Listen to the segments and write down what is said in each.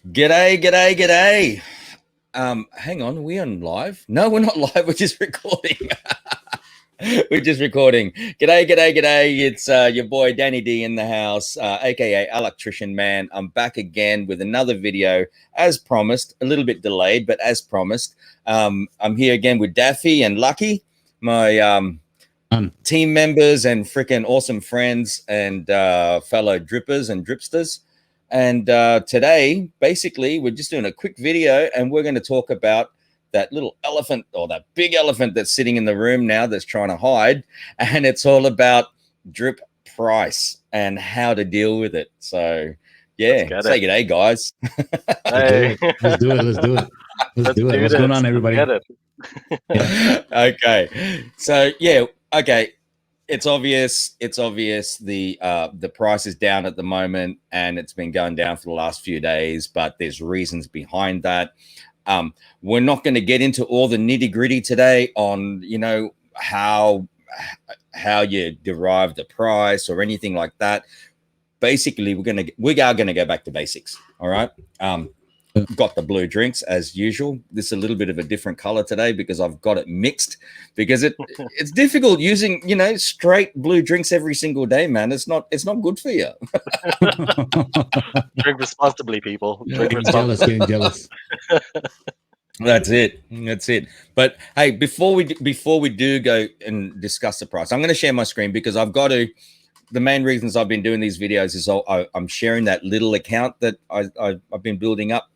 G'day, g'day, g'day. Hang on, are we on live? No, we're not live. We're just recording. We're just recording. G'day, g'day, g'day. It's your boy Danny D in the house, aka Alaktrician man. I'm back again with another video, as promised. A little bit delayed, but as promised. I'm here again with Daffy and Lucky, my team members and freaking awesome friends and fellow drippers and dripsters. And today, basically, we're just doing a quick video and we're going to talk about that little elephant or that big elephant that's sitting in the room now that's trying to hide. And it's all about drip price and how to deal with it. So, yeah, say g'day, guys. Hey. Let's do it. Let's do it. Let's do it. What's going on, everybody? Yeah. Okay. So, yeah, okay. It's obvious the price is down at the moment and it's been going down for the last few days, but there's reasons behind that. We're not going to get into all the nitty-gritty today on, you know, how you derive the price or anything like that. Basically, we are going to go back to basics. All right. Got the blue drinks as usual. This is a little bit of a different color today because I've got it mixed because it's difficult using, you know, straight blue drinks every single day, man. It's not good for you. Drink responsibly, people. Drink Getting jealous. That's it. But hey, before we do go and discuss the price, I'm going to share my screen because I've got to. The main reasons I've been doing these videos is I'm sharing that little account that I've been building up.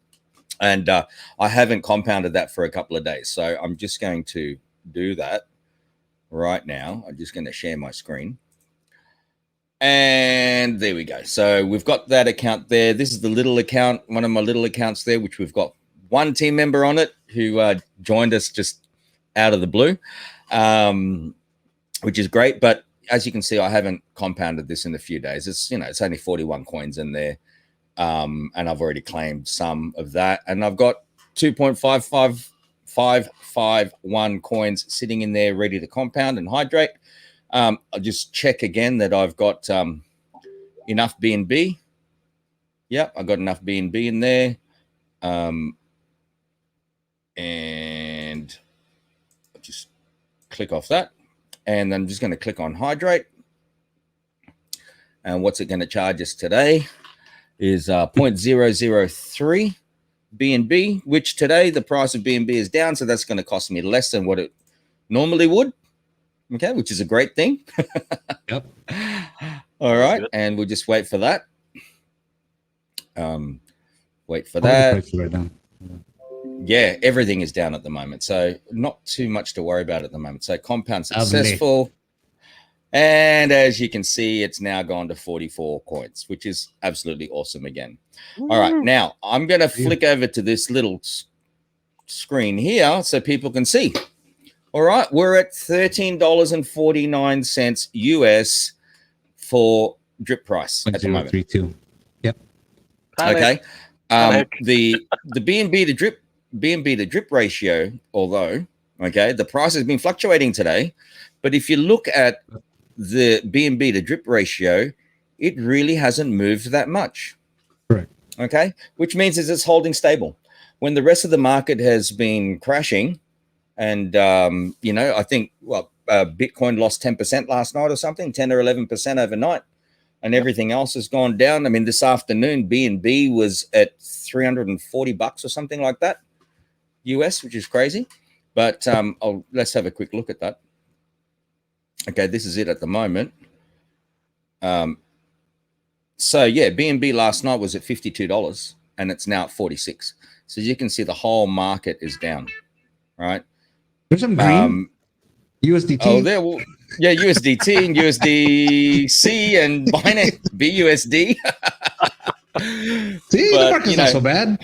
And I haven't compounded that for a couple of days. So I'm just going to do that right now. I'm just going to share my screen. And there we go. So we've got that account there. This is the little account, one of my little accounts there, which we've got one team member on it who joined us just out of the blue, which is great. But as you can see, I haven't compounded this in a few days. It's, you know, it's only 41 coins in there. And I've already claimed some of that, and I've got 2.551 coins sitting in there ready to compound and hydrate. I'll just check again that I've got enough BNB. Yep, I've got enough BNB in there. And I'll just click off that, and I'm just going to click on hydrate. And what's it going to charge us today? Is 0.003 BNB, which today the price of BNB is down, so that's going to cost me less than what it normally would. Okay, which is a great thing. Yep. All right, and we'll just wait for that. Wait for that. Right now. Yeah, everything is down at the moment, so not too much to worry about at the moment. So compound successful. And as you can see, it's now gone to 44 coins, which is absolutely awesome again. All right, now I'm going to flick over to this little screen here so people can see. All right, we're at $13.49 US for drip price at the moment. 0.032. Yep. Okay. The BNB to drip ratio, although the price has been fluctuating today, but if you look at the BNB to drip ratio, it really hasn't moved that much. Correct. Okay, which means it's holding stable. When the rest of the market has been crashing, and you know, I think Bitcoin lost 10% last night or something, 10 or 11% overnight, and everything else has gone down. I mean, this afternoon BNB was at $340 or something like that, US, which is crazy. But let's have a quick look at that. Okay, this is it at the moment. So yeah, BNB last night was at $52 and it's now at 46. So you can see the whole market is down, right? There's some green. USDT. Oh, there. Well, yeah, USDT and USDC and Binance BUSD. See, the market's not so bad.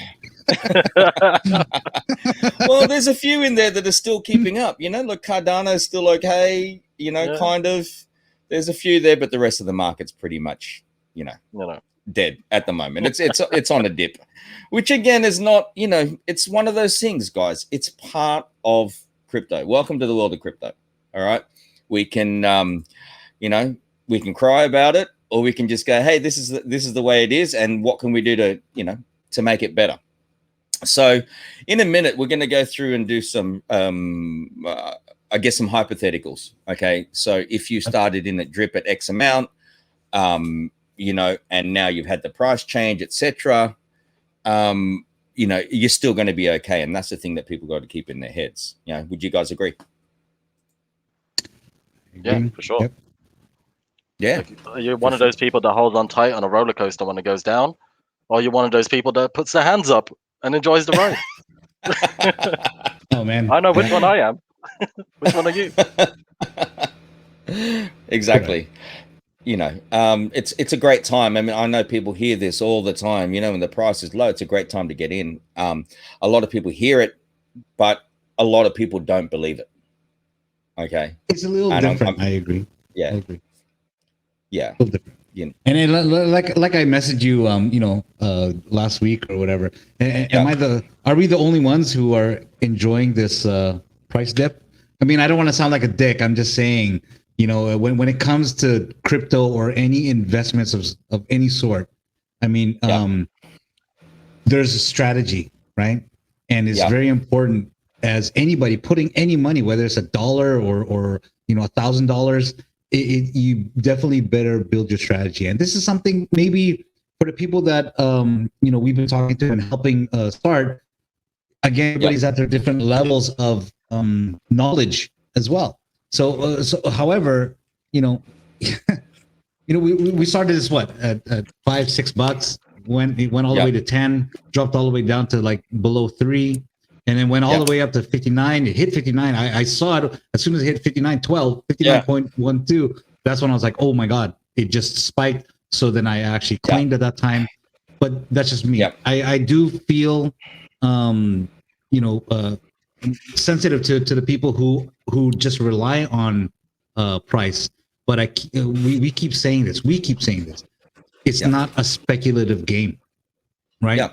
Well, there's a few in there that are still keeping up. You know, look, Cardano is still okay. You know, kind of. There's a few there, but the rest of the market's pretty much, you know, dead at the moment. It's on a dip, which again is not, you know, it's one of those things, guys. It's part of crypto. Welcome to the world of crypto. All right, we can, you know, we can cry about it, or we can just go, hey, this is the way it is, and what can we do to, you know, to make it better. So in a minute, we're going to go through and do some, I guess, some hypotheticals. Okay. So if you started in a drip at X amount, you know, and now you've had the price change, etc., you know, you're still going to be okay. And that's the thing that people got to keep in their heads. You know, would you guys agree? Yeah, for sure. Yep. Yeah. Like, are you one of those people that holds on tight on a roller coaster when it goes down? Or are you one of those people that puts their hands up and enjoys the ride? Oh man, I know which one I am. Which one are you? Exactly. You know, it's a great time. I mean, I know people hear this all the time. You know, when the price is low, it's a great time to get in. A lot of people hear it, but a lot of people don't believe it. Okay, it's a little different. I agree. Yeah, I agree. Yeah. A little different. Yeah. And then, like I messaged you, you know, last week or whatever. Are we the only ones who are enjoying this price dip? I mean, I don't want to sound like a dick. I'm just saying, you know, when it comes to crypto or any investments of any sort, I mean, there's a strategy, right? And it's very important as anybody putting any money, whether it's $1 or you know, $1,000. You definitely better build your strategy. And this is something maybe for the people that you know, we've been talking to and helping start. Again, everybody's at their different levels of knowledge as well. So however, you know, you know, we started this at $5-6, it went all the way to 10, dropped all the way down to like below 3. And then went all the way up to 59. It hit 59. I saw it as soon as it hit 59.12, 59.12. That's when I was like, oh my God, it just spiked. So then I actually claimed at that time. But that's just me. I do feel, you know, sensitive to the people who just rely on price. But we keep saying this. It's not a speculative game, right?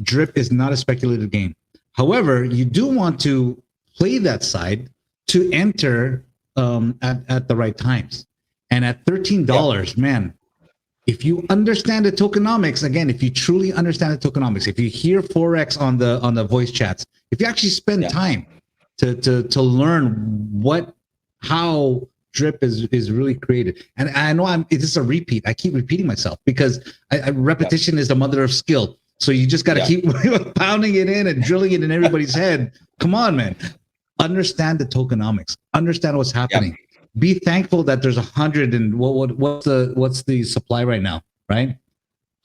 Drip is not a speculative game. However, you do want to play that side to enter at the right times. And at $13, man, if you understand the tokenomics, again, if you truly understand the tokenomics, if you hear Forex on the voice chats, if you actually spend time to learn how drip is really created. And I know it's a repeat. I keep repeating myself because repetition is the mother of skill. So you just got to keep pounding it in and drilling it in everybody's head. Come on, man. Understand the tokenomics. Understand what's happening. Be thankful that there's 100 and what's the supply right now, right?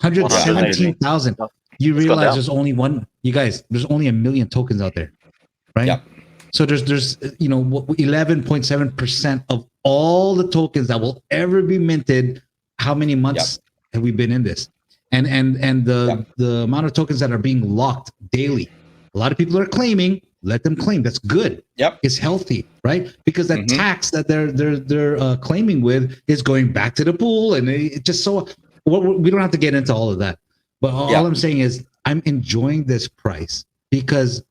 117,000. You realize there's only there's only 1 million tokens out there, right? So there's you know 11.7% of all the tokens that will ever be minted. How many months have we been in this? And the amount of tokens that are being locked daily. A lot of people are claiming. Let them claim. That's good. It's healthy, right? Because that tax that they're claiming with is going back to the pool, and it just so we don't have to get into all of that. But all I'm saying is I'm enjoying this price because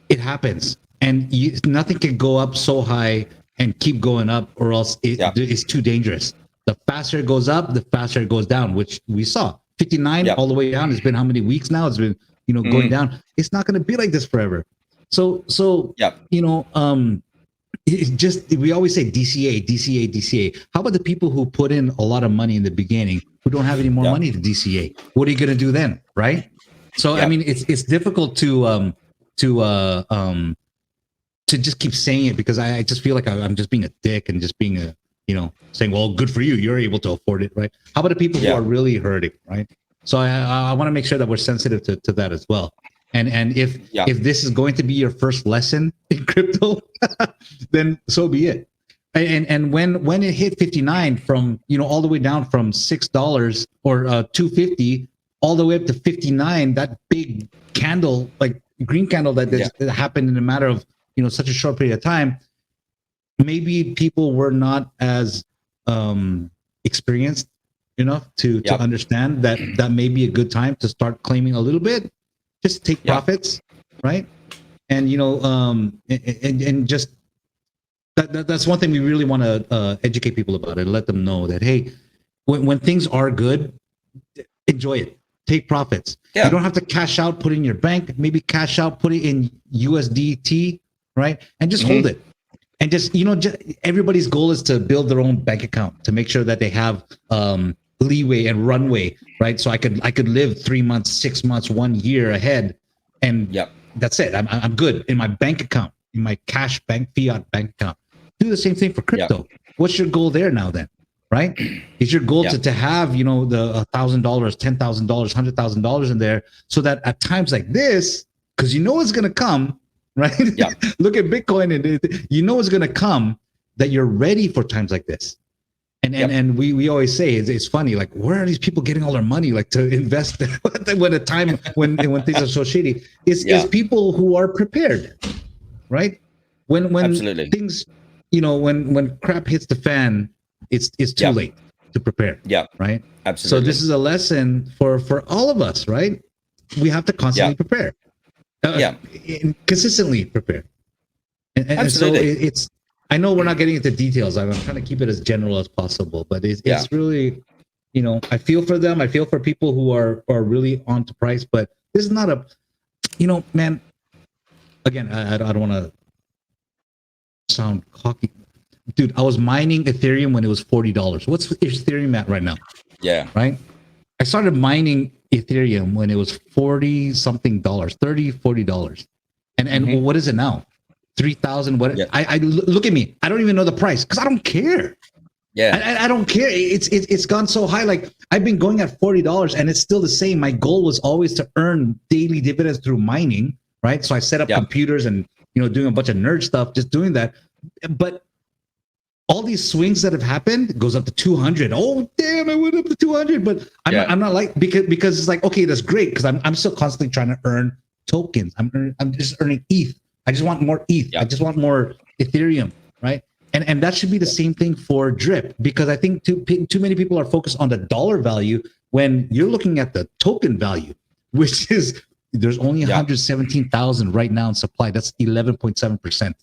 it happens, and nothing can go up so high and keep going up, or else it's too dangerous. The faster it goes up, the faster it goes down, which we saw. 59 all the way down. It's been how many weeks now? It's been, you know, going down. It's not going to be like this forever. So you know, it's just, we always say DCA. How about the people who put in a lot of money in the beginning who don't have any more money to DCA? What are you going to do then, right? So I mean, it's difficult to just keep saying it because I just feel like I'm just being a dick and just being saying, well, good for you. You're able to afford it, right? How about the people who are really hurting, right? So I want to make sure that we're sensitive to that as well. And if this is going to be your first lesson in crypto, then so be it. And when it hit 59 from, all the way down from $6 or 250 all the way up to 59, that big candle, like green candle that happened in a matter of, such a short period of time, maybe people were not as experienced enough to understand that may be a good time to start claiming a little bit, just take profits, right? And and just that's one thing we really want to educate people about it, let them know that, hey, when things are good, enjoy it. take profits. You don't have to cash out, put it in your bank, maybe cash out, put it in USDT, right? And just hold it. And just, everybody's goal is to build their own bank account to make sure that they have leeway and runway, right? So I could live 3 months, 6 months, 1 year ahead, and that's it. I'm good in my bank account, in my cash bank, fiat bank account. Do the same thing for crypto. What's your goal there now then, right? Is your goal to have, the $1,000, $10,000, $100,000 in there, so that at times like this, because it's going to come, right? Look at Bitcoin, and it's going to come, that you're ready for times like this. And we always say, it's funny, like, where are these people getting all their money, like, to invest when things are so shitty? It's people who are prepared, right? When Absolutely. things, when crap hits the fan, it's too late to prepare. Right. Absolutely. So this is a lesson for all of us, right? We have to constantly prepare. Consistently prepare. And so it's, I know we're not getting into details. I'm trying to keep it as general as possible, but it's really, I feel for them. I feel for people who are really on to price, but this is not a, man, again, I don't want to sound cocky. Dude, I was mining Ethereum when it was $40. What's Ethereum at right now? Right? I started mining Ethereum when it was 40 something dollars, $30-$40. And what is it now? 3,000. What? I look at me. I don't even know the price because I don't care. I don't care. It's gone so high. Like, I've been going at $40 and it's still the same. My goal was always to earn daily dividends through mining, right? So I set up computers and doing a bunch of nerd stuff, just doing that. But all these swings that have happened, it goes up to 200. Oh damn, I went up to 200. But I'm not like, because it's like, okay, that's great, because I'm still constantly trying to earn tokens. I'm just earning ETH. I just want more ETH. I just want more Ethereum, right? And that should be the same thing for Drip, because I think too many people are focused on the dollar value when you're looking at the token value, which is, there's only 117,000 right now in supply. That's 11.7%,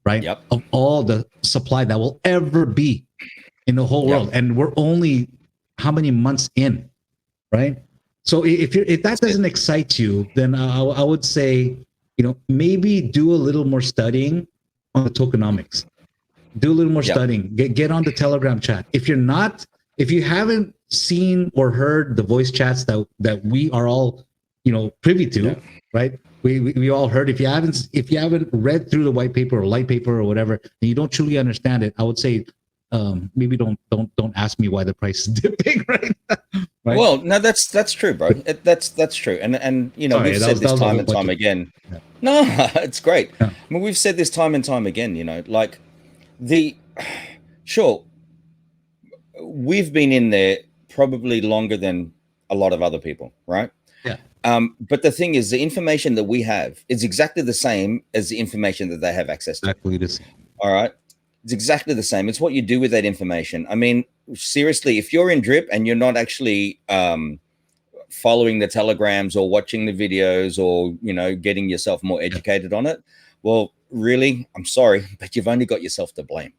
right? Of all the supply that will ever be in the whole world. And we're only how many months in, right? So if that doesn't excite you, then I would say, maybe do a little more studying on the tokenomics. Do a little more studying. Get on the Telegram chat. If you haven't seen or heard the voice chats that we are all, privy to, right? We all heard. If you haven't read through the white paper or light paper or whatever, and you don't truly understand it, I would say, maybe don't ask me why the price is dipping, right? Right? Well, no, that's true, bro. That's true, and we've said this time and time again. No, it's great. I mean, we've said this time and time again. Like sure, we've been in there probably longer than a lot of other people, right? But the thing is, the information that we have is exactly the same as the information that they have access to. Exactly the same. All right. It's exactly the same. It's what you do with that information. I mean, seriously, if you're in Drip and you're not actually following the telegrams or watching the videos or, getting yourself more educated on it, well, really, I'm sorry, but you've only got yourself to blame.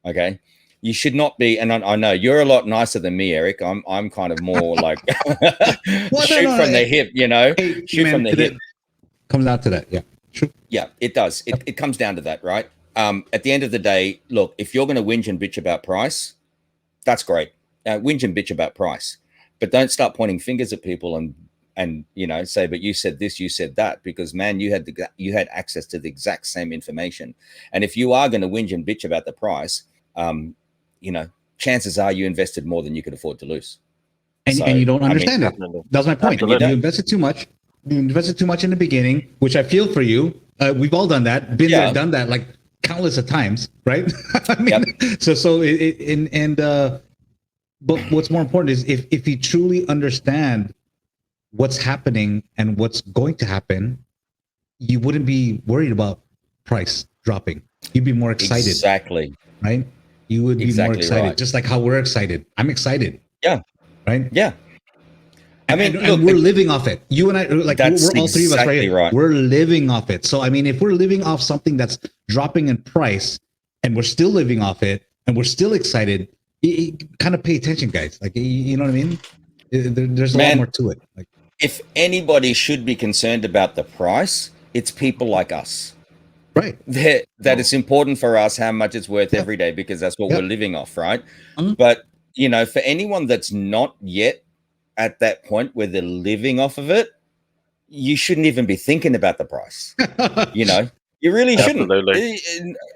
Okay. You should not be, and I know you're a lot nicer than me, Eric. I'm kind of more like shoot from the hip, Hey, shoot from the hip. Comes out to that, yeah. True. Yeah, it does. It comes down to that, right? At the end of the day, look, if you're going to whinge and bitch about price, that's great. Whinge and bitch about price, but don't start pointing fingers at people and say, but you said this, you said that, because man, you had access to the exact same information. And if you are going to whinge and bitch about the price, chances are you invested more than you could afford to lose. And you don't understand it. That's my point. You invested too much. You invested too much in the beginning, which I feel for you. We've all done that. Been there, done that, like countless of times, right? I mean, but what's more important is if you truly understand what's happening and what's going to happen, you wouldn't be worried about price dropping. You'd be more excited. Exactly. Right? You would be more excited, right. Just like how we're excited. I'm excited. Yeah. Right? Yeah. I mean, look, we're living off it. You and I, like, we're all three of us right here. We're living off it. So, I mean, if we're living off something that's dropping in price and we're still living off it and we're still excited, kind of pay attention, guys. Like, you know what I mean? There's a lot Man, more to it. Like, if anybody should be concerned about the price, it's people like us. right. That it's important for us how much it's worth Yep. every day, because that's what Yep. we're living off, right? Mhm. But, you know, for anyone that's not yet at that point where they're living off of it, you shouldn't even be thinking about the price. You know, you really shouldn't. Absolutely.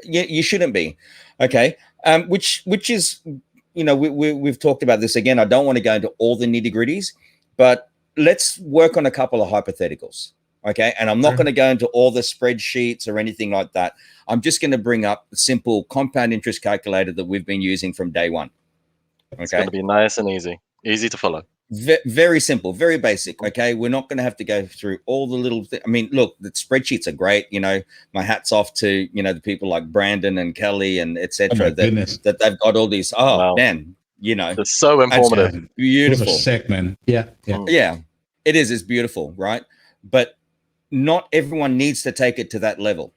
You shouldn't be. Okay. Which is, you know, we've talked about this again. I don't want to go into all the nitty gritties, but let's work on a couple of hypotheticals. Okay. And I'm not going to go into all the spreadsheets or anything like that. I'm just going to bring up the simple compound interest calculator that we've been using from day one. Okay. It's going to be nice and easy to follow. Very simple, very basic. Okay, we're not going to have to go through all the little I mean, look, the spreadsheets are great. You know, my hat's off to, you know, the people like Brandon and Kelly and etc. that they've got all these. Oh wow. Man, you know, it's so informative. Beautiful. Those are sick, man. Yeah. Yeah, it is. It's beautiful, right? But not everyone needs to take it to that level.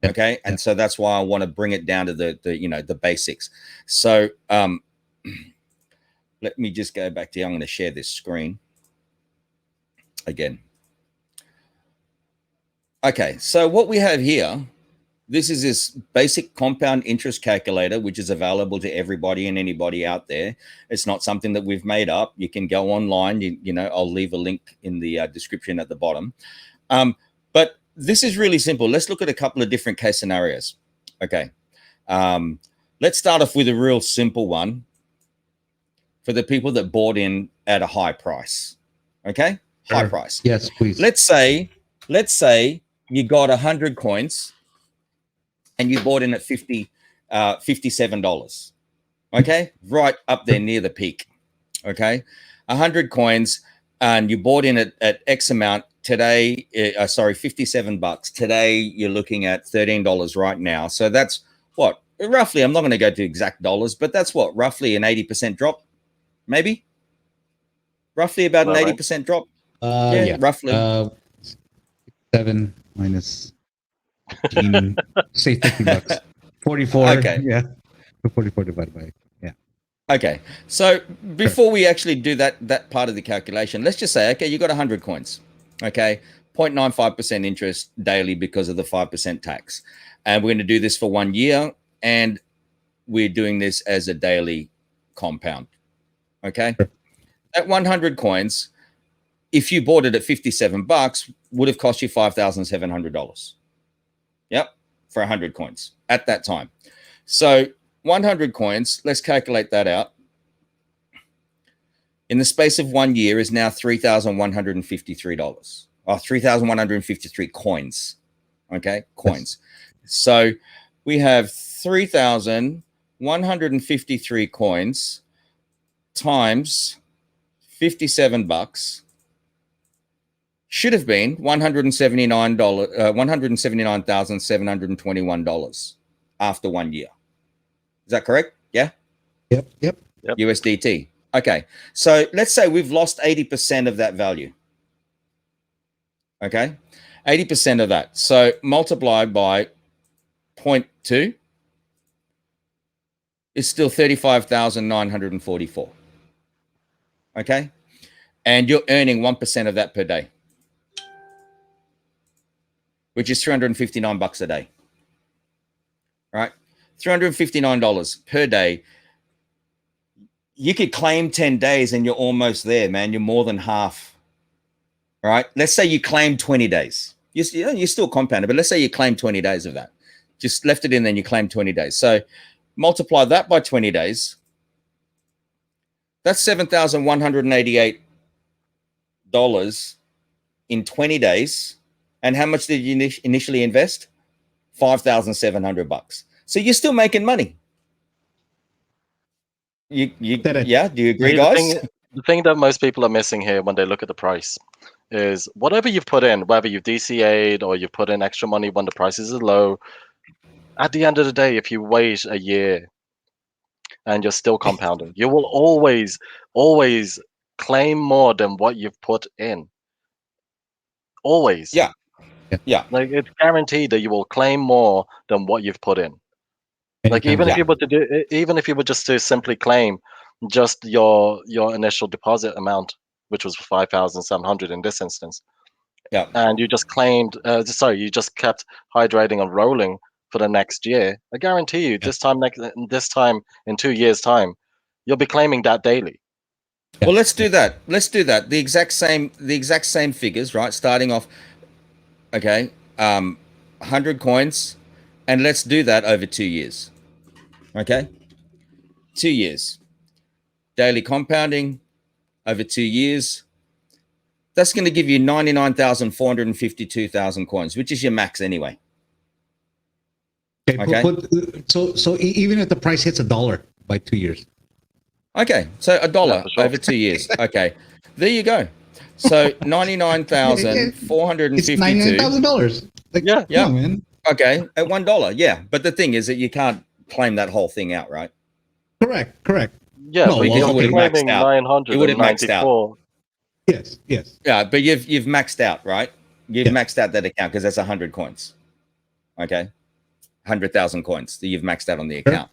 Okay, and so that's why I want to bring it down to the you know, the basics. So let me just go back to you. I'm going to share this screen again. Okay, so what we have here, this is this basic compound interest calculator, which is available to everybody and anybody out there. It's not something that we've made up. You can go online. You know, I'll leave a link in the description at the bottom. But this is really simple. Let's look at a couple of different case scenarios. Okay, let's start off with a real simple one. For the people that bought in at a high price. Okay? Sure. High price. Yes, please. Let's say you got 100 coins and you bought in at $57. Okay? Right up there near the peak. Okay? 100 coins and you bought in at X amount today, sorry, $57. Today you're looking at $13 right now. So that's what? Roughly, I'm not going to go to exact dollars, but that's what? Roughly an 80% drop. Maybe roughly about an 80% drop. Yeah, roughly 7 minus 15, say $50. 44. Okay. Yeah. 44 divided by. Yeah. Okay. So before we actually do that part of the calculation, let's just say, okay, you got 100 coins. Okay. 0.95% interest daily because of the 5% tax. And we're going to do this for 1 year. And we're doing this as a daily compound. Okay. Sure. At 100 coins, if you bought it at $57, would have cost you $5,700. Yep. For 100 coins at that time. So 100 coins, let's calculate that out. In the space of 1 year is now $3,153 or 3,153 coins. Okay. Coins. Yes. So we have 3,153 coins times $57 should have been $179,721 after 1 year. Is that correct? Yeah. Yep. USDT. Okay. So let's say we've lost 80% of that value. Okay. 80% of that. So multiply by 0.2 is still 35,944. Okay. And you're earning 1% of that per day, which is $359 a day. Right? $359 per day. You could claim 10 days and you're almost there, man. You're more than half. Right? Let's say you claim 20 days. You're still compounded, but let's say you claim 20 days of that. Just left it in, then you claim 20 days. So multiply that by 20 days. That's $7,188 in 20 days. And how much did you initially invest? $5,700. So you're still making money. Yeah, do you agree, guys? The thing that most people are missing here when they look at the price is whatever you've put in, whether you've DCA'd or you've put in extra money when the prices are low, at the end of the day, if you wait a year and you're still compounding, you will always claim more than what you've put in. Always. Yeah. Like it's guaranteed that you will claim more than what you've put in. Like even if you were just to simply claim just your initial deposit amount, which was 5,700 in this instance, Yeah. and you just claimed, you just kept hydrating and rolling for the next year, I guarantee you, Yeah. this time in 2 years' time, you'll be claiming that daily. Yeah. Well, let's do that. Let's do that. The exact same figures, right? Starting off, okay, 100 coins, and let's do that over 2 years. Okay, 2 years, daily compounding over 2 years. That's going to give you 99,452,000 coins, which is your max anyway. Okay. So even if the price hits $1 by 2 years. Okay, so $1 Yeah, for sure. over 2 years. Okay, there you go. So 99,452. It's $99,000. Like, Yeah. come on, man. Okay, at $1. Yeah, but the thing is that you can't claim that whole thing out, right? Correct. Yeah, No, but because you're you would have maxed claiming out. You would have maxed out. 994. Yes. Yeah, but you've maxed out, right? You've Yeah. maxed out that account because that's 100 coins. Okay, 100,000 coins that you've maxed out on the account.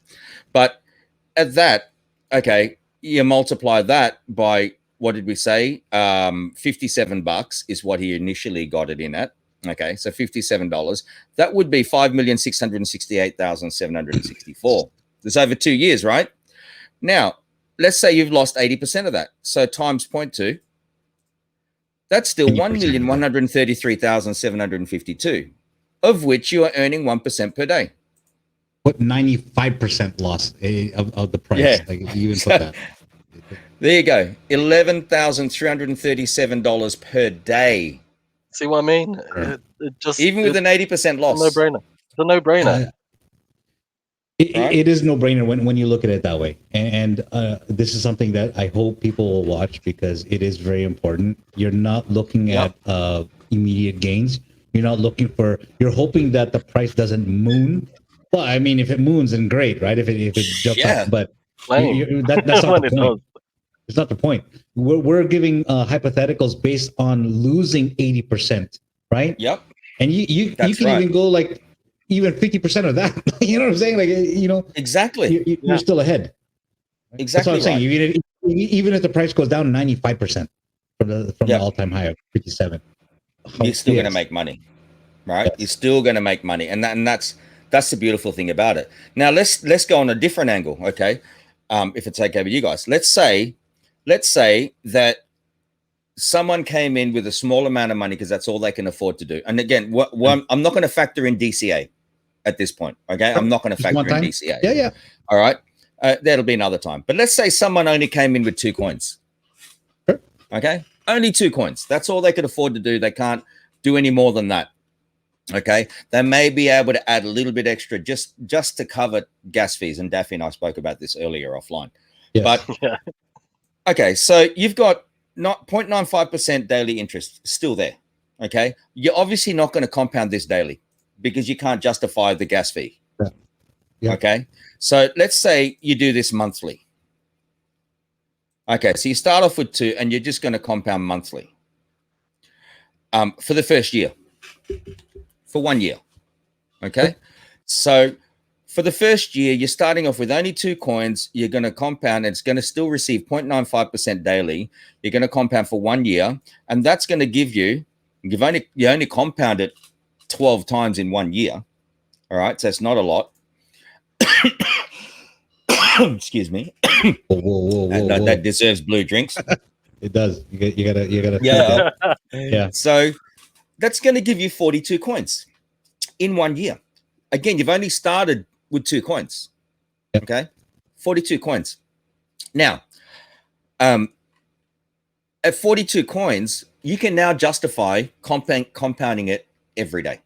But at that, okay, you multiply that by, what did we say? $57 is what he initially got it in at. Okay, so $57. That would be 5,668,764. That's over 2 years, right? Now, let's say you've lost 80% of that. So times 0.2, that's still 1,133,752, of which you are earning 1% per day. Put 95% loss of the price. Yeah. Like you even put that. There you go. $11,337 per day. See what I mean? Sure. It just Even with an 80% loss. no-brainer. It's a no-brainer. Right? It is no brainer when you look at it that way. And this is something that I hope people will watch because it is very important. You're not looking at immediate gains. You're not looking you're hoping that the price doesn't moon. Well, I mean, if it moons, then great, right? If it jumps up, but that's not the point. It's not the point. We're giving hypotheticals based on losing 80%, right? Yep. And you can even go like even 50% of that. You know what I'm saying? Like, exactly. You're still ahead. Exactly. That's what I'm saying. Even if the price goes down 95% from the all-time high of 57, you're still going to make money, right? Yes. You're still going to make money, and that's the beautiful thing about it. Now let's go on a different angle, okay? If it's okay with you guys, let's say that someone came in with a small amount of money because that's all they can afford to do. And again, I'm not going to factor in DCA at this point, okay? I'm not going to factor in DCA. Yeah. All right, that'll be another time. But let's say someone only came in with 2 coins. Sure. Okay, only 2 coins. That's all they could afford to do. They can't do any more than that. Okay, they may be able to add a little bit extra just to cover gas fees. And Daffy and I spoke about this earlier offline. Yes. But okay, so you've got not 0.95% daily interest still there. Okay, you're obviously not going to compound this daily because you can't justify the gas fee. Yeah. Okay, so let's say you do this monthly. Okay, so you start off with 2 and you're just going to compound monthly for the first year. For 1 year. Okay. So for the first year, you're starting off with only 2 coins. You're going to compound. It's going to still receive 0.95% daily. You're going to compound for 1 year. And that's going to give you only compounded 12 times in 1 year. All right. So it's not a lot. Excuse me. Whoa. That deserves blue drinks. It does. You gotta. Yeah. So that's going to give you 42 coins in 1 year. Again, you've only started with 2 coins. Yep. Okay, 42 coins. Now, at 42 coins, you can now justify compounding it every day.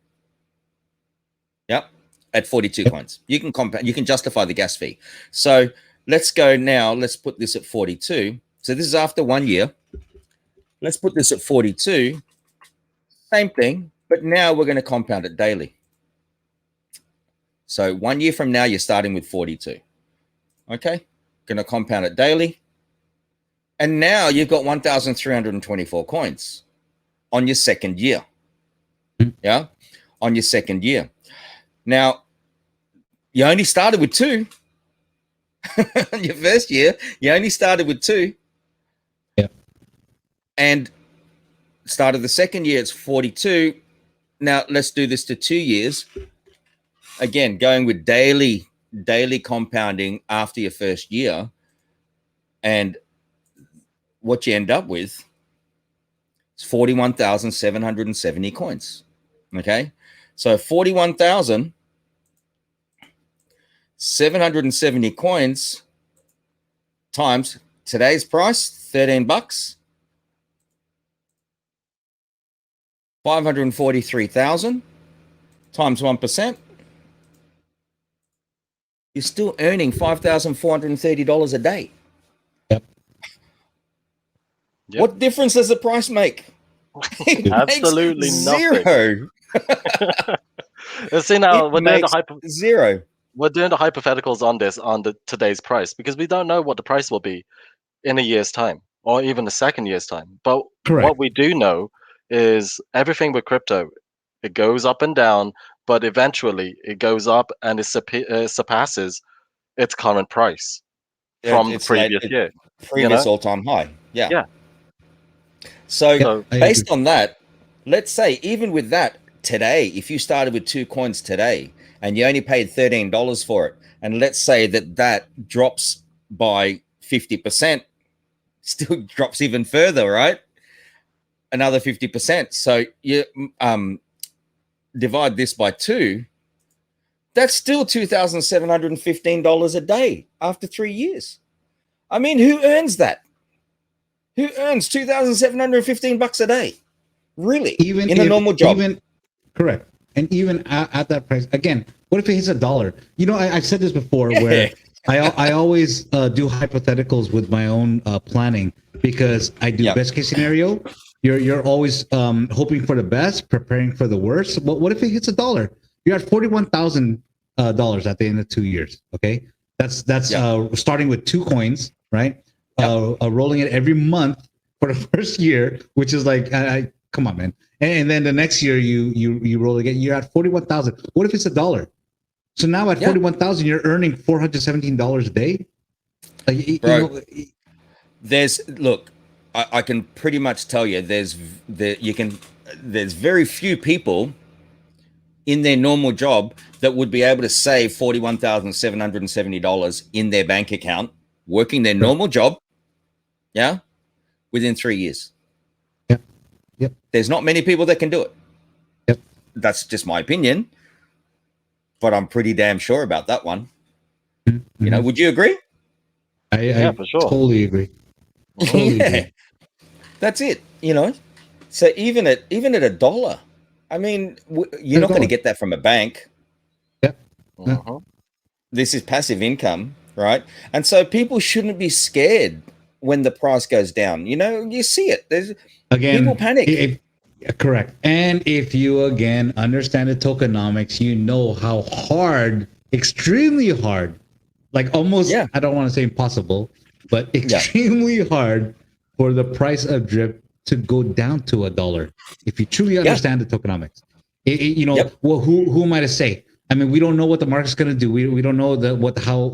Yep, at 42 coins, you can compound. You can justify the gas fee. So let's go now. Let's put this at 42. So this is after 1 year. Let's put this at 42. Same thing, but now we're going to compound it daily. So 1 year from now, you're starting with 42. Okay, going to compound it daily. And now you've got 1,324 coins on your second year. Yeah, on your second year. Now, you only started with 2. Your first year, you only started with 2. Yeah. And started the second year, it's 42. Now let's do this to 2 years. Again, going with daily compounding after your first year, and what you end up with is 41,770 coins. Okay, so 41,770 coins times today's price, $13, 543,000 times 1%. You're still earning $5,430 a day. Yep. What difference does the price make? It Absolutely makes nothing. zero. See, now It we're doing makes zero. we're doing the hypotheticals on this on the today's price, because we don't know what the price will be in a year's time or even a second year's time. But Correct. what we do know is everything with crypto, it goes up and down, but eventually it goes up and it surpasses its current price from the It's like previous year. previous all-time high. Yeah. Yeah. So So I based agree. on that, let's say even with that today, if you started with 2 coins today and you only paid $13 for it, and let's say that drops by 50%, still drops even further, right? Another 50%. So you divide this by 2, that's still $2,715 a day after 3 years. I mean, who earns that? Who earns $2,715 a day? Really? Even in a if, normal job? Even correct. And even at that price, again, what if it hits $1? You know, I've said this before, where I always do hypotheticals with my own planning, because I do best case scenario. You're always hoping for the best, preparing for the worst. But what if it hits $1? You're at $41,000 at the end of 2 years. Okay, that's starting with 2 coins, right? Rolling it every month for the first year, which is like, come on, man. And then the next year you roll again. You're at 41,000. What if it's $1? So now at 41,000, you're earning $417 a day. Like, Bro, you know, look, I can pretty much tell you there's very few people in their normal job that would be able to save $41,770 in their bank account working their normal job, within 3 years. Yep. There's not many people that can do it. Yep. That's just my opinion, but I'm pretty damn sure about that one. Mm-hmm. You know, would you agree? yeah, for sure. Totally agree. Totally agree. That's it. You know, so even at $1, I mean, you're not going to get that from a bank. Yep. Uh-huh. This is passive income, right? And so people shouldn't be scared when the price goes down. You know, you see it. There's people panic. Correct. And if you again understand the tokenomics, you know how hard, extremely hard, like almost, I don't want to say impossible, but extremely hard for the price of drip to go down to $1. If you truly understand the tokenomics, you know, well, who am I to say? I mean, we don't know what the market's going to do. We don't know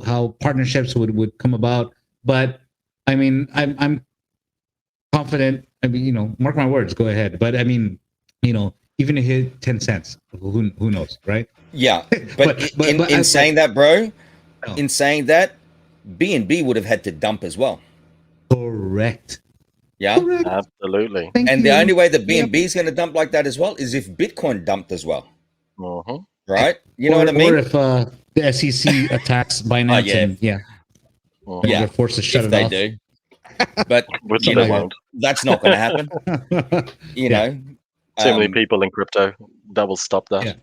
how partnerships would come about. But I mean, I'm confident. I mean, you know, mark my words. Go ahead. But I mean, you know, even if it hit 10 cents, who knows, right? Yeah, but in saying that, bro, in saying that, BNB would have had to dump as well. Correct. Yeah, correct. Absolutely. And the only way that BNB is going to dump like that as well is if Bitcoin dumped as well. Uh-huh. Right? You know what I mean? Or if the SEC attacks Binance, and they're forced to shut it off. They do. But Which you they know, won't. that's not going to happen. You know, too many people in crypto that will stop that.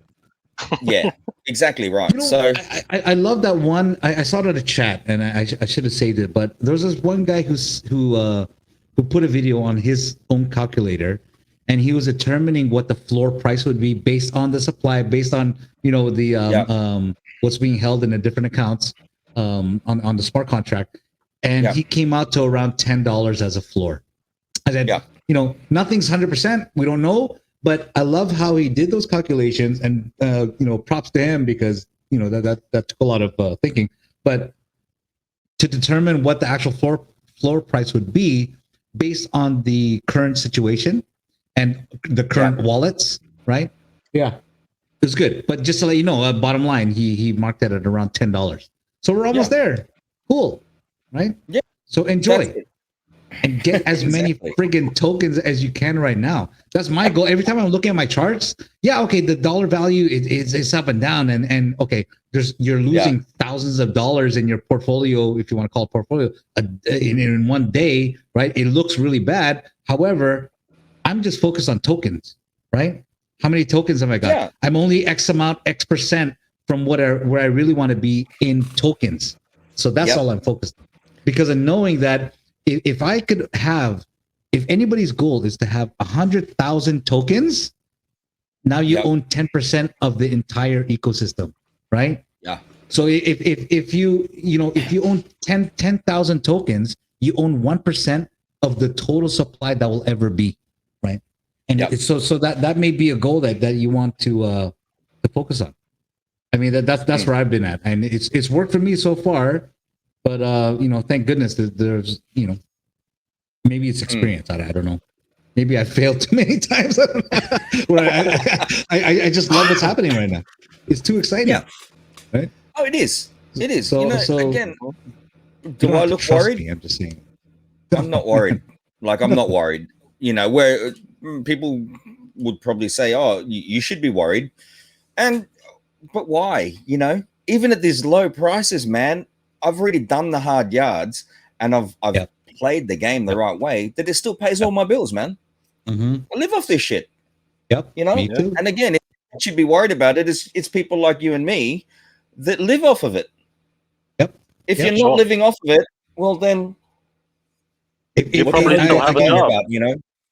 Yeah, exactly right. You know, I love that one. I saw it in a chat, and I should have saved it. But there was this one guy who put a video on his own calculator, and he was determining what the floor price would be based on the supply, based on, you know, the what's being held in the different accounts on the smart contract, and he came out to around $10 as a floor. I said, you know, nothing's 100%. We don't know. But I love how he did those calculations, and you know, props to him, because you know that took a lot of thinking. But to determine what the actual floor price would be based on the current situation and the current wallets, right? Yeah, it was good. But just to let you know, bottom line, he marked that at around $10. So we're almost there. Cool, right? Yeah. So enjoy and get as many Exactly. friggin' tokens as you can right now. That's my goal. Every time I'm looking at my charts, okay, the dollar value it's up and down, and okay, you're losing thousands of dollars in your portfolio, if you want to call it portfolio, in one day, right? It looks really bad. However, I'm just focused on tokens, right? How many tokens have I got? Yeah. I'm only X percent from where I really want to be in tokens. So that's all I'm focused on. Because of knowing that if anybody's goal is to have 100,000 tokens, now you own 10% of the entire ecosystem, right? Yeah. So if you own 10,000 tokens, you own 1% of the total supply that will ever be, right? And so that may be a goal that you want to focus on. I mean that's where I've been at, and it's worked for me so far. But thank goodness that there's maybe it's experience. I don't know. Maybe I failed too many times. Where I just love what's happening right now. It's too exciting. Yeah. Right? Oh, it is. It is. So again, do I look worried? Me, I'm just saying. I'm not worried. I'm not worried. Where people would probably say, "Oh, you should be worried," but why? Even at these low prices, man, I've already done the hard yards, and I've played the game the right way. That it still pays all my bills, man. Mm-hmm. I live off this shit. Yep. Me too. And again, it should be worried about it. It's people like you and me that live off of it. Yep. If you're not living off of it, well then, you probably still have a job.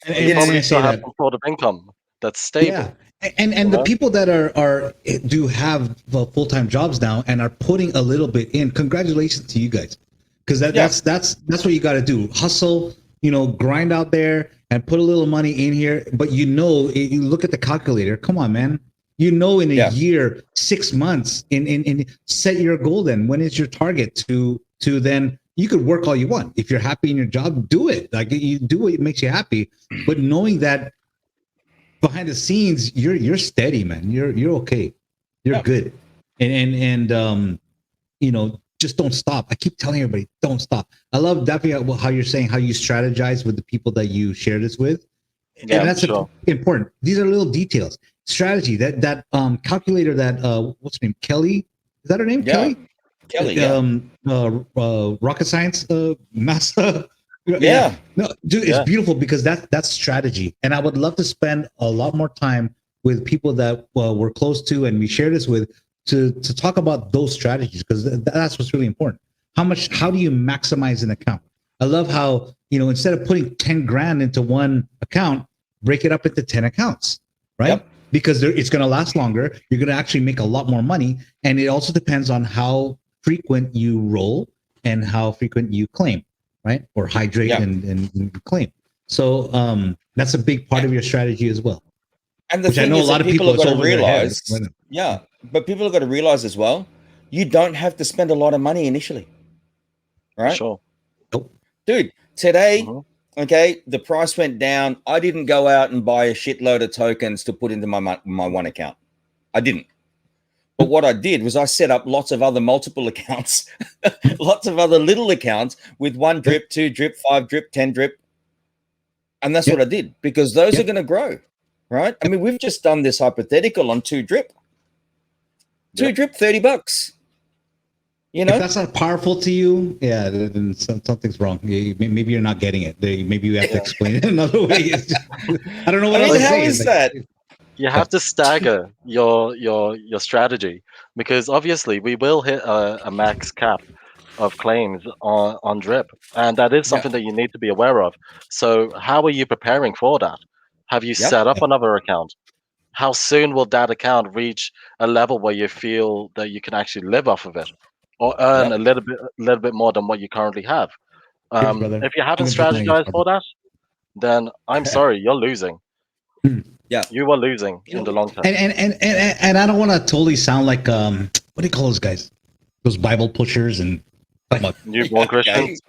And you probably still have some sort of income that's stable. Yeah. And the people that do have full-time jobs now and are putting a little bit in, congratulations to you guys, because that's what you got to do. Hustle, grind out there and put a little money in here. But you look at the calculator. Come on, man. In a year, 6 months, in set your goal. Then when is your target to then? You could work all you want. If you're happy in your job, do it. Like, you do what makes you happy. But knowing that behind the scenes, you're steady, man. You're okay. You're good. And just don't stop. I keep telling everybody, don't stop. I love Daffy how you're saying how you strategize with the people that you share this with. Yeah, and that's important. These are little details. Strategy. That calculator that what's her name? Kelly. Is that her name? Yeah. Kelly. Rocket science NASA. Yeah. No, dude, it's beautiful because that's strategy. And I would love to spend a lot more time with people that we're close to and we share this with to talk about those strategies, because that's what's really important. How do you maximize an account? I love how, instead of putting 10 grand into one account, break it up into 10 accounts, right? Yep. Because it's going to last longer. You're going to actually make a lot more money. And it also depends on how frequent you roll and how frequent you claim, right? Or hydrate and claim. So that's a big part of your strategy as well. And the thing is that people have got to realize, but people have got to realize as well, you don't have to spend a lot of money initially, right? Sure. Nope. Dude, today, okay, the price went down. I didn't go out and buy a shitload of tokens to put into my one account. I didn't. But what I did was I set up lots of other multiple accounts, lots of other little accounts with 1 drip, 2 drip, 5 drip, 10 drip. And that's what I did, because those are going to grow, right? I mean, we've just done this hypothetical on 2 drip. 2 drip, $30. If that's not powerful to you, then something's wrong. Maybe you're not getting it. Maybe you have to explain it another way. I don't know what else to say. How is that? You have to stagger your strategy, because obviously we will hit a max cap of claims on drip, and that is something that you need to be aware of. So how are you preparing for that? Have you set up another account? How soon will that account reach a level where you feel that you can actually live off of it, or earn a little bit more than what you currently have? If you haven't strategized for that, then I'm sorry, you're losing. Yeah, you are losing in the long term. And I don't want to totally sound like what do you call those guys? Those Bible pushers and Newborn Christians.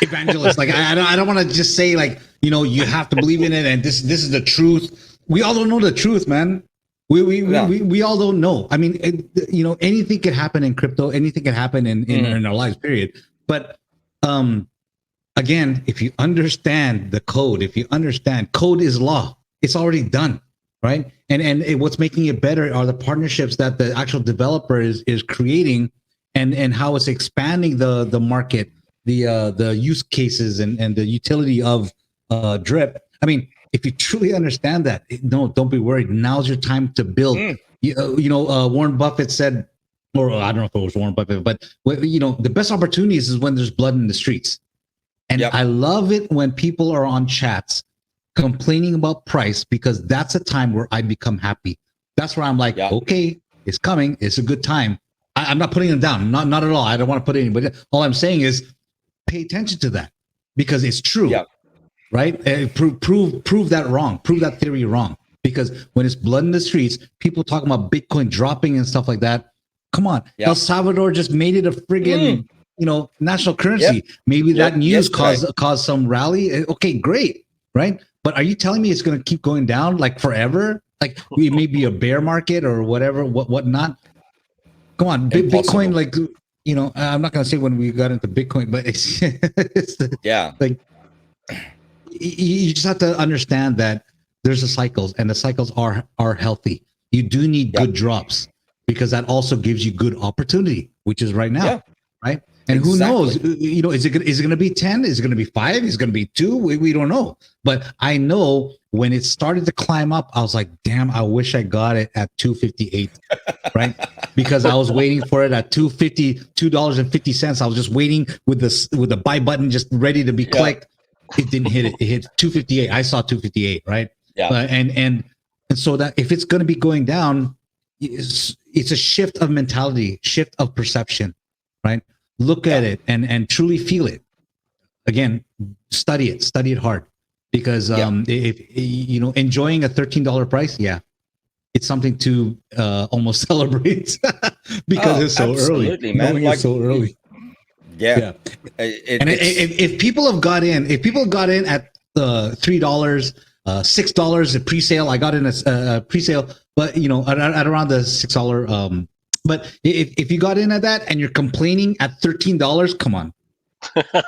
Evangelist. Like I don't want to just say like, you know, you have to believe in it and this is the truth. We all don't know the truth, man. We all don't know. I mean, you know, anything could happen in crypto. Anything can happen in our lives. Period. But again, if you understand the code, if you understand code is law, it's already done, right? And what's making it better are the partnerships that the actual developer is creating, and how it's expanding the market, the use cases and the utility of drip. I mean, if you truly understand that, no, don't be worried. Now's your time to build. You know, Warren Buffett said, or I don't know if it was Warren Buffett, but you know, the best opportunities is when there's blood in the streets. And I love it when people are on chats complaining about price, because that's a time where I become happy. That's where I'm like, okay, it's coming. It's a good time. I'm not putting them down. Not at all. I don't want to put anybody. All I'm saying is pay attention to that, because it's true, right? Prove that wrong. Prove that theory wrong. Because when it's blood in the streets, people talking about Bitcoin dropping and stuff like that. Come on, El Salvador just made it a friggin' you know, national currency. Maybe that news caused some rally. Okay, great, right? But are you telling me it's going to keep going down like forever? Like we may be a bear market or whatever, whatnot. Come on, Bitcoin, like, you know, I'm not going to say when we got into Bitcoin, but it's like you just have to understand that there's a cycles, and the cycles are healthy. You do need good drops, because that also gives you good opportunity, which is right now, right? And who knows? You know, is it going to be 10? Is it going to be 5? Is it going to be 2? We don't know. But I know when it started to climb up, I was like, damn, I wish I got it at 258, right? Because I was waiting for it at $2.50. I was just waiting with the buy button just ready to be clicked. It didn't hit it. It hit 258. I saw 258, right? Yeah. And so that if it's going to be going down, it's a shift of mentality, shift of perception, right? Look at it and truly feel it. Again, study it hard, because if you know, enjoying a $13 price, it's something to almost celebrate because it's so early. Man, like, it's so early. And if people have got in, at $3, $6 a pre-sale, I got in a pre-sale, but you know, at around the $6. But if you got in at that and you're complaining at $13, come on.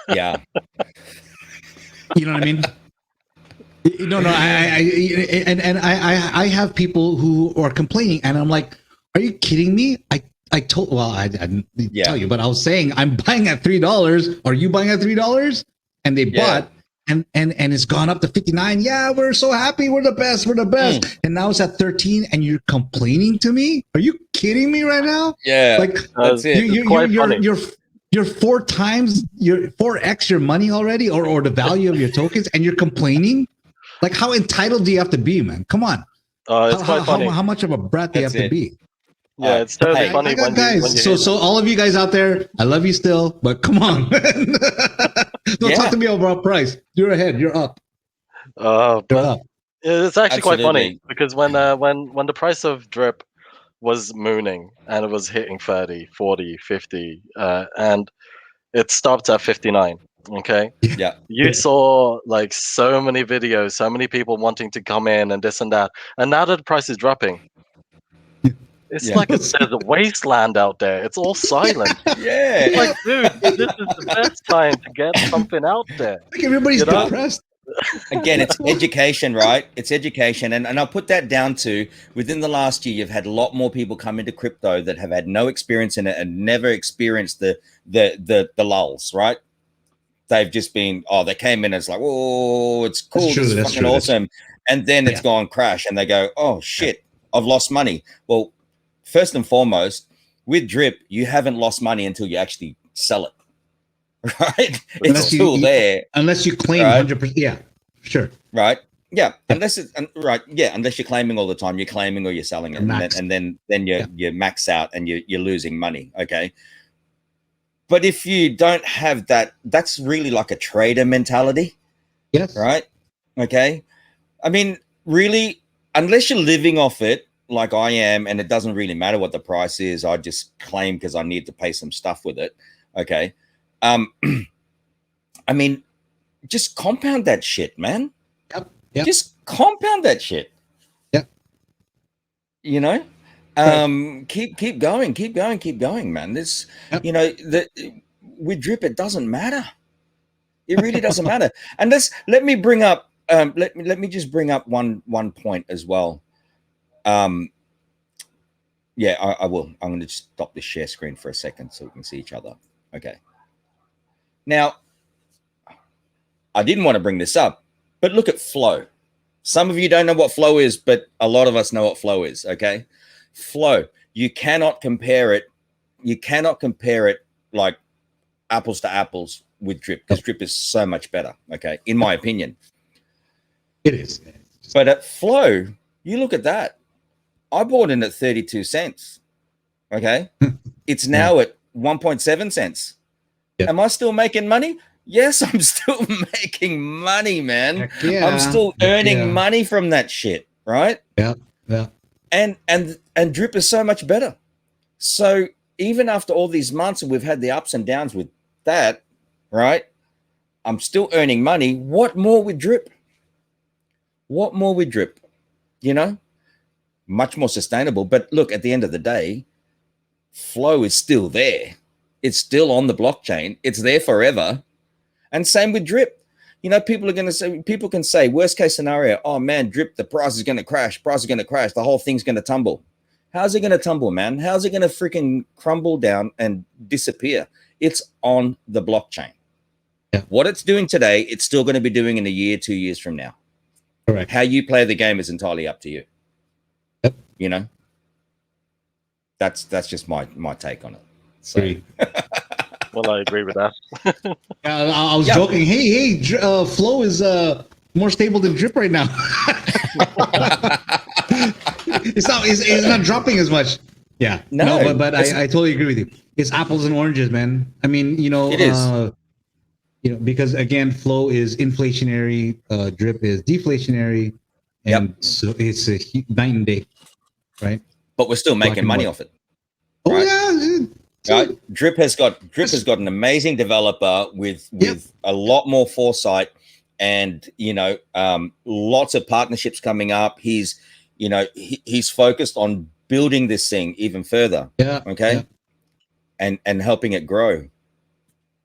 You know what I mean? No. I have people who are complaining, and I'm like, are you kidding me? I didn't tell you, but I was saying I'm buying at $3. Are you buying at $3? And they bought. And it's gone up to 59. Yeah, we're so happy. We're the best. And now it's at 13, and you're complaining to me? Are you kidding me right now? Yeah, like that's it. You're 4x your money already, or the value of your tokens, and you're complaining? Like, how entitled do you have to be, man? Come on. It's quite funny. How much of a brat do you have to be? Yeah, it's totally funny. So all of you guys out there, I love you still, but come on. Don't talk to me about price. You're ahead. You're up. But it's actually quite funny, because when the price of drip was mooning and it was hitting 30, 40, 50, and it stopped at 59. Okay. You saw like so many videos, so many people wanting to come in and this and that, and now that the price is dropping, it's like there's a wasteland out there. It's all silent. It's like, dude, this is the best time to get something out there. Like, everybody's depressed. Again, it's education, right? It's education. And I'll put that down to, within the last year, you've had a lot more people come into crypto that have had no experience in it and never experienced the lulls, right? They've just been, they came in and it's like, oh, it's cool. It's fucking awesome. And then it's gone crash, and they go, oh shit, I've lost money. Well, first and foremost, with drip, you haven't lost money until you actually sell it, right? It's still there. Unless you claim 100%. Yeah, sure. Right. Yeah. Unless you're claiming all the time, you're claiming or you're selling it. And then you max out and you're losing money. Okay. But if you don't have that, that's really like a trader mentality. Yes. Right. Okay. I mean, really, unless you're living off it, like I am, and it doesn't really matter what the price is, I just claim because I need to pay some stuff with it. Okay. I mean, just compound that shit, man. Yep. Just compound that shit. Yep. You know, keep going, man. This, Yep. you know, with drip, it doesn't matter. It really doesn't matter. And let me bring up, let me just bring up one point as well. Yeah, I will. I'm going to stop the share screen for a second so we can see each other. Okay. Now, I didn't want to bring this up, but look at flow. Some of you don't know what flow is, but a lot of us know what flow is. Okay. Flow. You cannot compare it. You cannot compare it like apples to apples with drip, because drip is so much better. Okay. In my opinion. It is. But at flow, you look at that. I bought in at 32 cents. Okay. It's now at 1.7 cents. Yep. Am I still making money? Yes, I'm still making money, man. Yeah. I'm still earning money from that shit, right? Yeah. Yeah. And drip is so much better. So even after all these months and we've had the ups and downs with that, right? I'm still earning money. What more with drip? What more with drip? You know? Much more sustainable. But look, at the end of the day, flow is still there. It's still on the blockchain. It's there forever. And same with drip. You know, people can say, worst case scenario, oh man, drip, the price is going to crash. Price is going to crash. The whole thing's going to tumble. How's it going to tumble, man? How's it going to freaking crumble down and disappear? It's on the blockchain. Yeah. What it's doing today, it's still going to be doing in a year, 2 years from now. Correct. How you play the game is entirely up to you. Yep. You know, that's just my take on it. So. Well, I agree with that. I was joking. Hey, flow is more stable than drip right now. It's not dropping as much. Yeah. No, but I totally agree with you. It's apples and oranges, man. I mean, you know, it is. You know, because again, flow is inflationary, drip is deflationary, and so it's a night and day, right? But we're still making money off it. Right? Oh yeah. Right? Drip has got an amazing developer with a lot more foresight, and you know, lots of partnerships coming up. He's focused on building this thing even further. Yeah. Okay. Yeah. And helping it grow.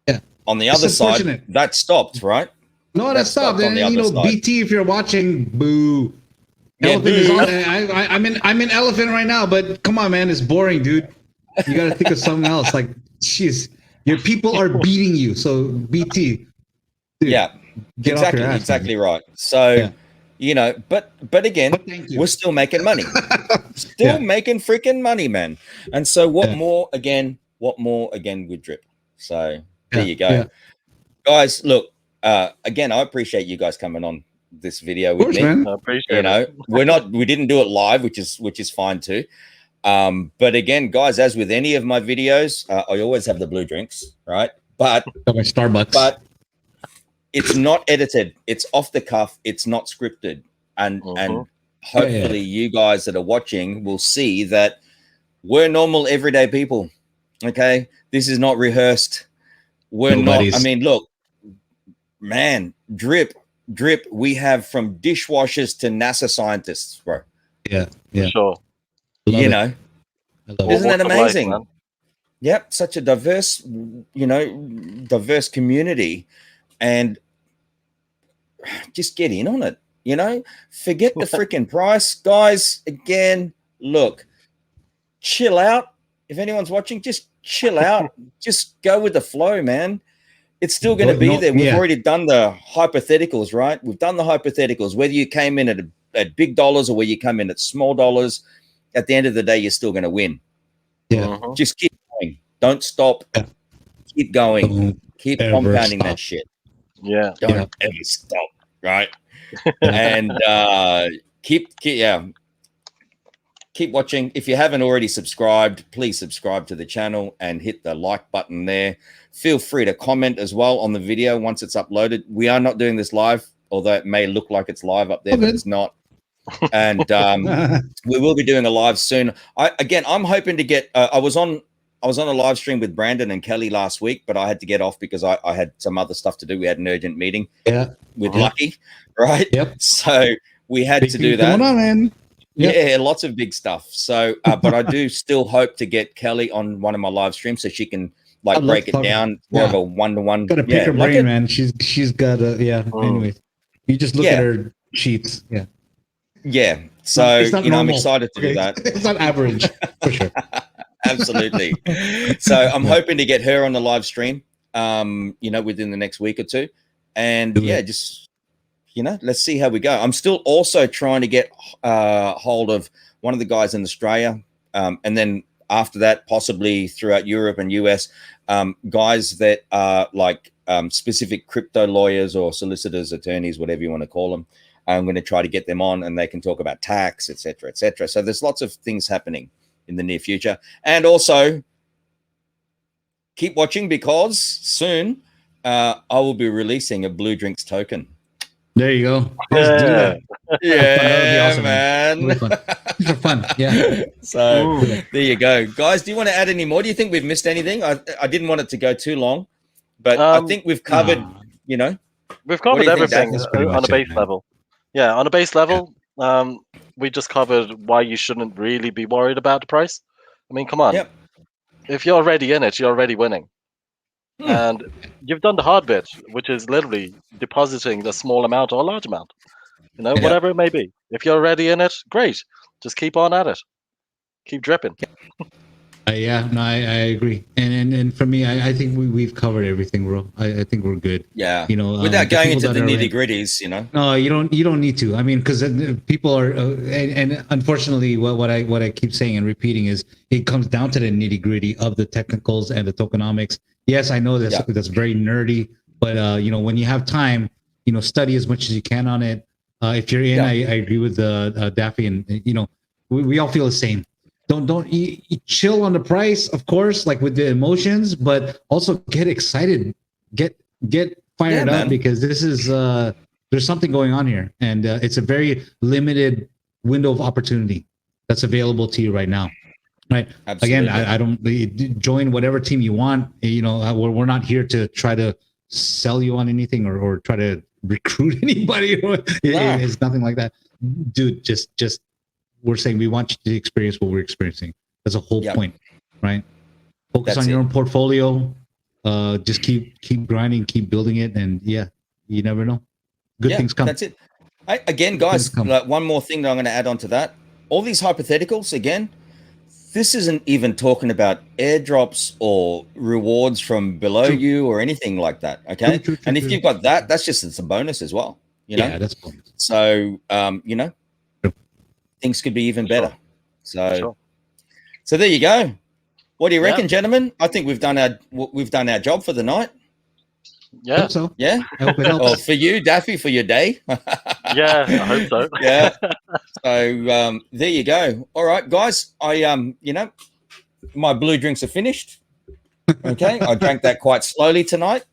Yeah. On the other side, that stopped, right? No, that stopped. And you know, side. BT, if you're watching, boo. Yeah, Elephant is on. I'm in Elephant right now, but come on, man, it's boring, dude. You got to think of something else. Like, jeez, your people are beating you. So BT, dude, exactly right. So, you know, but again, we're still making money, making freaking money, man. And so, what more again with drip? So there you go, guys. Look, again, I appreciate you guys coming on this video with me. Man. I appreciate you know, we didn't do it live, which is fine too. But again, guys, as with any of my videos, I always have the blue drinks, right? But got my Starbucks. But it's not edited. It's off the cuff. It's not scripted. And hopefully you guys that are watching will see that we're normal, everyday people. Okay. This is not rehearsed. We're not. I mean, look, man, drip. We have from dishwashers to NASA scientists, bro. Yeah. For sure. You know, isn't that amazing? Yep, such a diverse community, and just get in on it. You know, forget the freaking price, guys. Again, look, chill out. If anyone's watching, just chill out. Just go with the flow, man. It's still going to be there. We've already done the hypotheticals, right? We've done the hypotheticals. Whether you came in at big dollars or whether you come in at small dollars, at the end of the day, you're still going to win. Yeah. Just keep going. Don't stop. Keep going. Keep compounding that shit. Yeah. Don't ever stop. Right. And keep watching. If you haven't already subscribed, please subscribe to the channel and hit the like button there. Feel free to comment as well on the video once it's uploaded. We are not doing this live, although it may look like it's live up there, but it's not. And we will be doing a live soon. I'm hoping to get I was on I was on a live stream with Brandon and Kelly last week, but I had to get off because I had some other stuff to do. We had an urgent meeting with Lucky, right? Yep. So we had to do that. Going on, man. Yep. Yeah, lots of big stuff. So, but I do still hope to get Kelly on one of my live streams so she can like break it down more of a one-to-one. Got to pick her brain, man. She's got a Anyways, you just look at her sheets. Yeah. Yeah. So you know, I'm excited to do that. It's not average for sure. Absolutely. So I'm hoping to get her on the live stream, you know, within the next week or two, and just you know, let's see how we go. I'm still also trying to get hold of one of the guys in Australia, and then after that, possibly throughout Europe and US, guys that are like specific crypto lawyers or solicitors, attorneys, whatever you want to call them. I'm going to try to get them on, and they can talk about tax, etc., etc. So there's lots of things happening in the near future, and also keep watching because soon I will be releasing a Blue Drinks token. There you go. Let's do that. Yeah, awesome, man. These are fun. Yeah. So there you go, guys. Do you want to add any more? Do you think we've missed anything? I didn't want it to go too long, but I think we've covered. You know, we've covered everything on a base level. Yeah, on a base level, we just covered why you shouldn't really be worried about the price. I mean, come on. Yep. If you're already in it, you're already winning. And you've done the hard bit, which is literally depositing a small amount or a large amount. You know, whatever it may be. If you're already in it, great. Just keep on at it. Keep dripping. I agree. And for me, I think we've covered everything, bro. I think we're good. Yeah. You know, without going into the nitty gritties, you know. No, you don't need to. I mean, because people are, and unfortunately, what I keep saying and repeating is it comes down to the nitty gritty of the technicals and the tokenomics. Yes, I know that's very nerdy, but you know, when you have time, you know, study as much as you can on it. If you're in, I agree with Daffy, and you know, we all feel the same. Don't chill on the price, of course, like with the emotions, but also get excited, get fired up, because this is there's something going on here, and it's a very limited window of opportunity that's available to you right now. Right. Absolutely. Again, I don't join whatever team you want. You know, we're not here to try to sell you on anything or try to recruit anybody. It's nothing like that, dude. Just we're saying we want you to experience what we're experiencing. That's a whole point, right? Focus on your own portfolio. Just keep grinding, keep building it, and you never know. Good things come. That's it. Again, guys, like one more thing that I'm going to add on to that. All these hypotheticals, again, this isn't even talking about airdrops or rewards from below you or anything like that. Okay. True, and if you've got that, that's just it's a bonus as well. You know? Yeah, that's bonus. So you know, things could be even better. So there you go. What do you reckon, gentlemen? I think we've done our job for the night. Yeah. I hope so. Yeah. I hope it helps. Or for you, Daffy, for your day. Yeah, I hope so. Yeah. So there you go. All right, guys. I you know, my blue drinks are finished. Okay. I drank that quite slowly tonight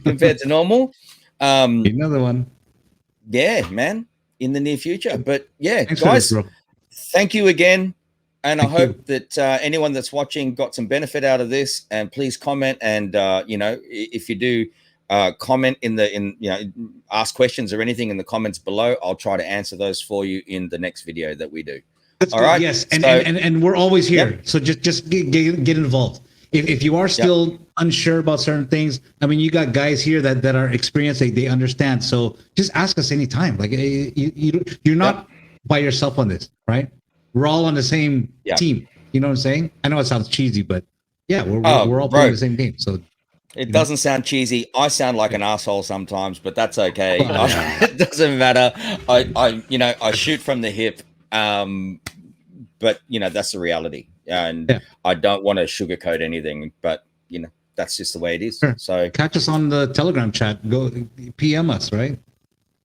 compared to normal. Another one. Yeah, man. In the near future. But yeah, thanks guys, for this, bro. Thank you again. And I hope that anyone that's watching got some benefit out of this. And please comment. And you know, if you do comment you know, ask questions or anything in the comments below, I'll try to answer those for you in the next video that we do. That's all good. Right. Yes, and we're always here. Yep. So just get involved. If you are still unsure about certain things, I mean, you got guys here that are experienced. They understand. So just ask us anytime. Like you're not by yourself on this, right? We're all on the same team. You know what I'm saying? I know it sounds cheesy, but we're all playing the same game. So it doesn't sound cheesy. I sound like an asshole sometimes, but that's okay. It doesn't matter. I shoot from the hip. But you know, that's the reality. And I don't want to sugarcoat anything, but you know, that's just the way it is. Sure. So catch us on the Telegram chat. Go PM us, right?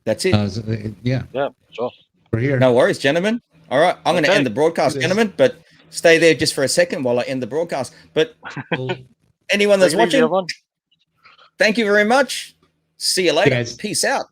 That's it. Yeah, sure. We're here. No worries, gentlemen. All right, I'm going to end the broadcast, gentlemen, but stay there just for a second while I end the broadcast. But anyone that's watching, thank you very much. See you later. Peace out.